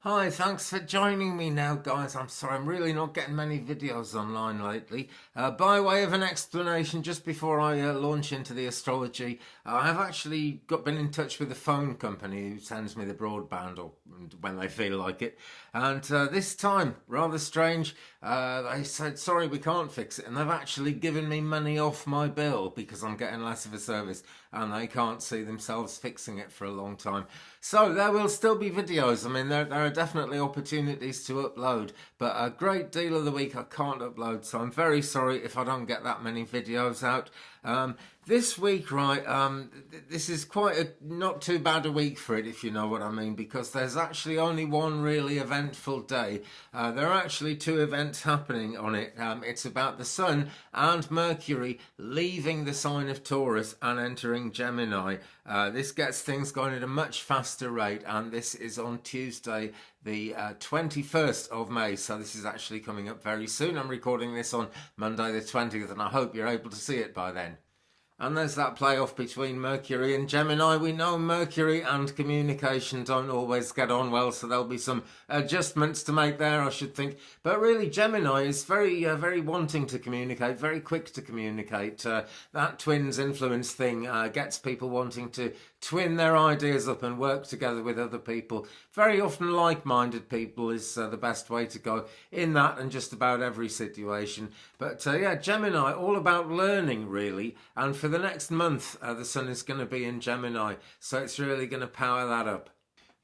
Hi, thanks for joining me now, guys. I'm sorry, I'm really not getting many videos online lately. By way of an explanation, just before I launch into the astrology, I've actually been in touch with the phone company who sends me the broadband or when they feel like it. And this time, rather strange, they said, sorry, we can't fix it. And they've actually given me money off my bill because I'm getting less of a service and they can't see themselves fixing it for a long time. So there will still be videos. I mean, there are definitely opportunities to upload, but a great deal of the week I can't upload, so I'm very sorry if I don't get that many videos out. This week, right, this is quite a not too bad a week for it, if you know what I mean, because there's actually only one really eventful day. There are actually two events happening on it. It's about the Sun and Mercury leaving the sign of Taurus and entering Gemini. This gets things going at a much faster rate, and this is on Tuesday, the 21st of May, so this is actually coming up very soon. I'm recording this on Monday the 20th, and I hope you're able to see it by then. And there's that playoff between Mercury and Gemini. We know Mercury and communication don't always get on well, so there'll be some adjustments to make there, I should think. But really, Gemini is very wanting to communicate, very quick to communicate. That twins influence thing gets people wanting to twin their ideas up and work together with other people. Very often like-minded people is the best way to go in that and just about every situation. But yeah, Gemini, all about learning really. And for the next month, the Sun is going to be in Gemini, so it's really going to power that up.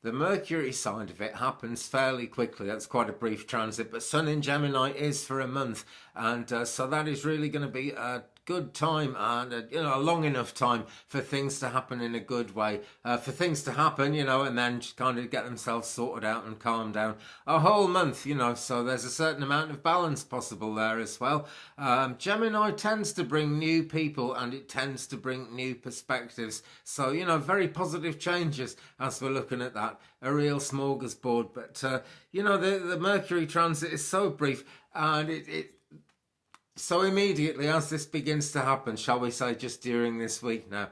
The Mercury side of it happens fairly quickly. That's quite a brief transit, but Sun in Gemini is for a month, and so that is really going to be a good time and a long enough time for things to happen in a good way, for things to happen, and then just kind of get themselves sorted out and calm down a whole month, so there's a certain amount of balance possible there as well. Gemini tends to bring new people and it tends to bring new perspectives, so very positive changes as we're looking at that, a real smorgasbord. But the Mercury transit is so brief, and so immediately as this begins to happen, shall we say just during this week now,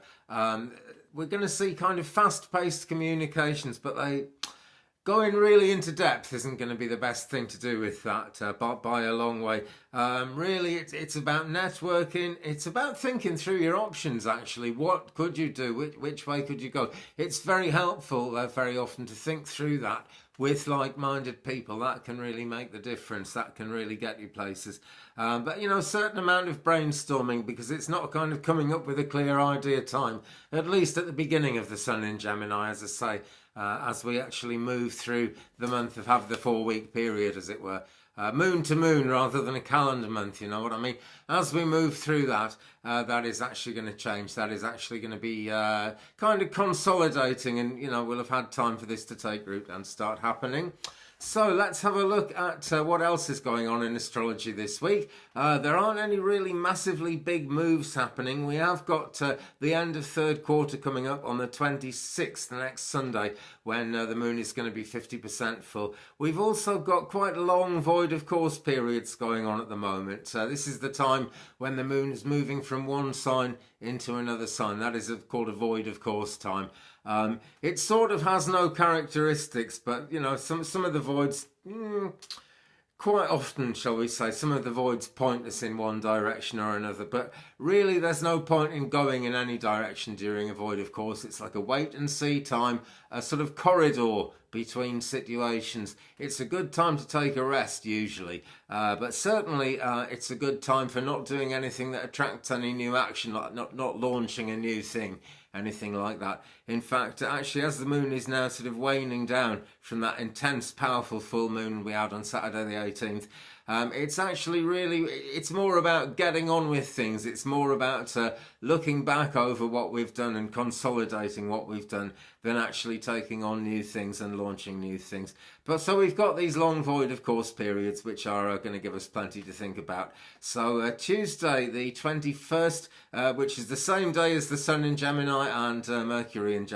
we're going to see kind of fast-paced communications, but going really into depth isn't going to be the best thing to do with that by a long way. Really, it's about networking. It's about thinking through your options, actually. What could you do? Which way could you go? It's very helpful very often to think through that with like-minded people. That can really make the difference. That can really get you places. But, a certain amount of brainstorming, because it's not kind of coming up with a clear idea time, at least at the beginning of the Sun in Gemini, as I say, as we actually move through the month of have the 4-week period, as it were. Moon to moon rather than a calendar month, you know what I mean? As we move through that, that is actually going to change. That is actually going to be kind of consolidating, and, we'll have had time for this to take root and start happening. So let's have a look at what else is going on in astrology this week. There aren't any really massively big moves happening. We have got the end of third quarter coming up on the 26th, the next Sunday, when the moon is going to be 50% full. We've also got quite long void of course periods going on at the moment. This is the time when the moon is moving from one sign into another sign. That is called a void of course time. It sort of has no characteristics, but some of the voids, quite often, shall we say, some of the voids point us in one direction or another, but really there's no point in going in any direction during a void of course. It's like a wait and see time, a sort of corridor between situations. It's a good time to take a rest usually, but certainly it's a good time for not doing anything that attracts any new action, like not launching a new thing, anything like that. In fact, actually, as the moon is now sort of waning down from that intense, powerful full moon we had on Saturday the 18th, it's actually it's more about getting on with things. It's more about looking back over what we've done and consolidating what we've done than actually taking on new things and launching new things. But so we've got these long void of course periods, which are going to give us plenty to think about. So Tuesday the 21st, which is the same day as the Sun in Gemini and Mercury in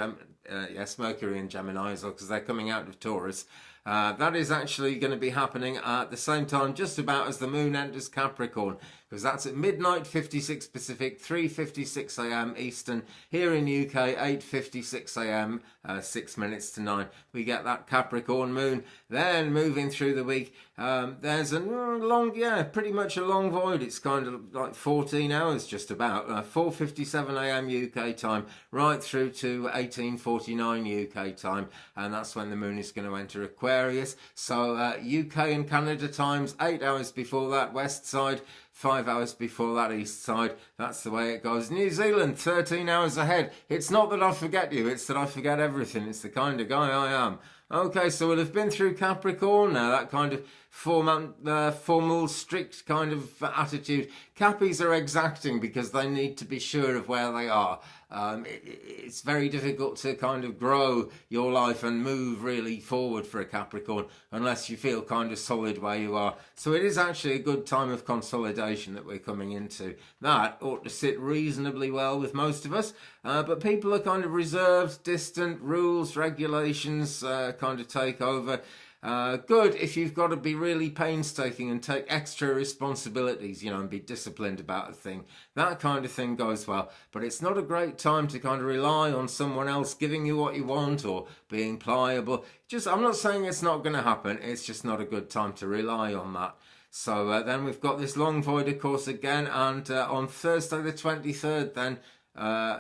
Mercury in Gemini as well, because they're coming out of Taurus. That is actually going to be happening at the same time, just about as the moon enters Capricorn. because that's at midnight 56 Pacific, 3:56 a.m. Eastern. Here in UK, 8:56 a.m., 6 minutes to 9. We get that Capricorn moon. Then moving through the week, there's a long, pretty much a long void. It's kind of like 14 hours just about. 4:57 a.m. UK time, right through to 18:49 UK time, and that's when the moon is going to enter Aquarius. So UK and Canada times, 8 hours before that, west side, 5 hours before that, east side. That's the way it goes. New Zealand, 13 hours ahead. It's not that I forget you, it's that I forget everything. It's the kind of guy I am. Okay, so we'll have been through Capricorn now, that kind of formal, strict kind of attitude. Cappies are exacting because they need to be sure of where they are. It's very difficult to kind of grow your life and move really forward for a Capricorn unless you feel kind of solid where you are. So it is actually a good time of consolidation that we're coming into. That ought to sit reasonably well with most of us, but people are kind of reserved, distant, rules, regulations kind of take over. Good if you've got to be really painstaking and take extra responsibilities, and be disciplined about a thing. That kind of thing goes well, but it's not a great time to kind of rely on someone else giving you what you want or being pliable. I'm not saying it's not going to happen, it's just not a good time to rely on that. So then we've got this long void, of course, again, and on Thursday the 23rd then,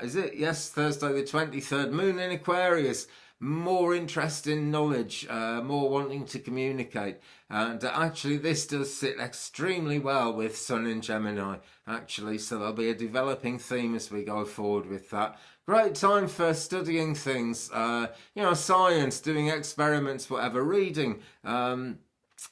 is it? Yes, Thursday the 23rd, moon in Aquarius. More interest in knowledge, more wanting to communicate. And actually this does sit extremely well with Sun in Gemini, actually. So there'll be a developing theme as we go forward with that. Great time for studying things, science, doing experiments, whatever, reading.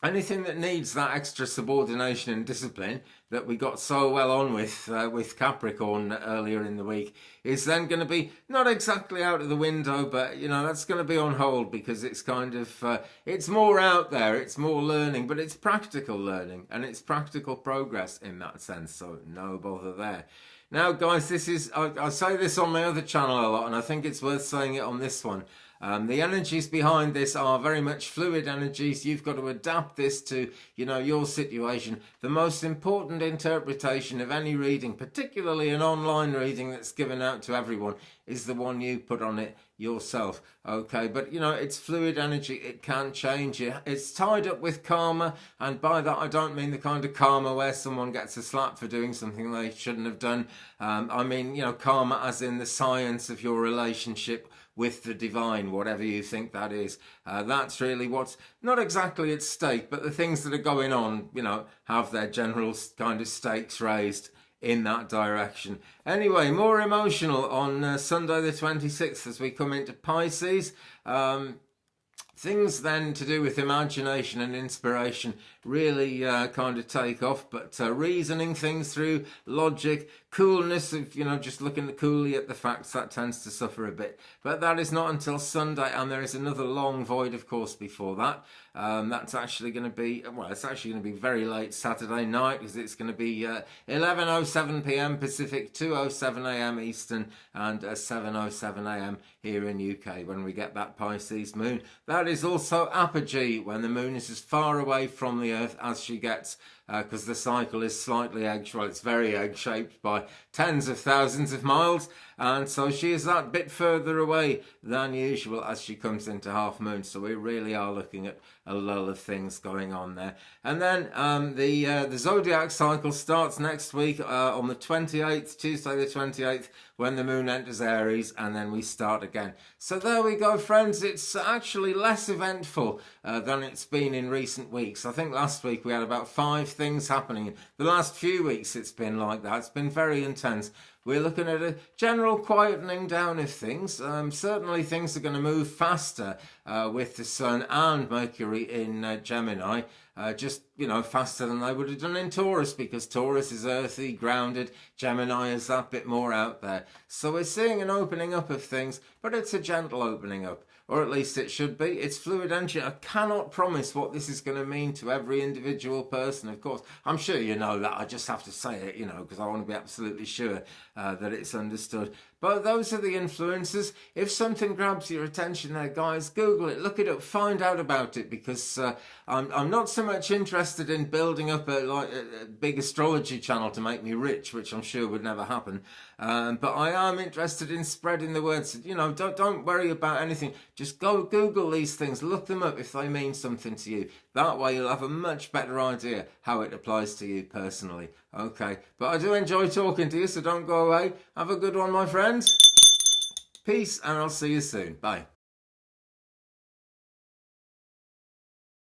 Anything that needs that extra subordination and discipline that we got so well on with Capricorn earlier in the week is then going to be not exactly out of the window, but that's going to be on hold because it's kind of it's more out there, it's more learning, but it's practical learning and it's practical progress in that sense, so no bother there. Now guys, this is I say this on my other channel a lot, and I think it's worth saying it on this one. The energies behind this are very much fluid energies. You've got to adapt this to, your situation. The most important interpretation of any reading, particularly an online reading that's given out to everyone, is the one you put on it yourself. Okay, but it's fluid energy. It can change. It's tied up with karma, and by that I don't mean the kind of karma where someone gets a slap for doing something they shouldn't have done. I mean, karma as in the science of your relationship with the divine, whatever you think that is. That's really what's not exactly at stake, but the things that are going on, have their general kind of stakes raised in that direction. Anyway, more emotional on Sunday the 26th as we come into Pisces. Things then to do with imagination and inspiration really kind of take off, but reasoning things through, logic, coolness of, just looking coolly at the facts, that tends to suffer a bit. But that is not until Sunday, and there is another long void, of course, before that. That's actually going to be, it's actually going to be very late Saturday night, because it's going to be 11:07 p.m. Pacific, 2:07 a.m. Eastern, and 7:07 a.m. here in UK when we get that Pisces moon. That is also apogee, when the moon is as far away from the Earth as she gets, because the cycle is slightly it's very egg-shaped by tens of thousands of miles, and so she is that bit further away than usual as she comes into half moon. So we really are looking at a lull of things going on there. And then the zodiac cycle starts next week on the 28th, Tuesday the 28th, when the moon enters Aries, and then we start again. So there we go, friends. It's actually less eventful than it's been in recent weeks. I think last week we had about 5 things happening. The last few weeks it's been like that. It's been very intense. We're looking at a general quietening down of things. Certainly things are going to move faster with the Sun and Mercury in Gemini. Just, faster than they would have done in Taurus, because Taurus is earthy, grounded. Gemini is that bit more out there. So we're seeing an opening up of things, but it's a gentle opening up. Or at least it should be. It's fluid energy. I cannot promise what this is going to mean to every individual person, of course. I'm sure you know that. I just have to say it, because I want to be absolutely sure that it's understood. But those are the influences. If something grabs your attention there, guys, Google it, look it up, find out about it, because I'm not so much interested in building up a big astrology channel to make me rich, which I'm sure would never happen. But I am interested in spreading the word. So, you know, don't worry about anything. Just go Google these things, look them up if they mean something to you. That way you'll have a much better idea how it applies to you personally. Okay, but I do enjoy talking to you, so don't go away. Have a good one, my friends. Peace, and I'll see you soon. Bye.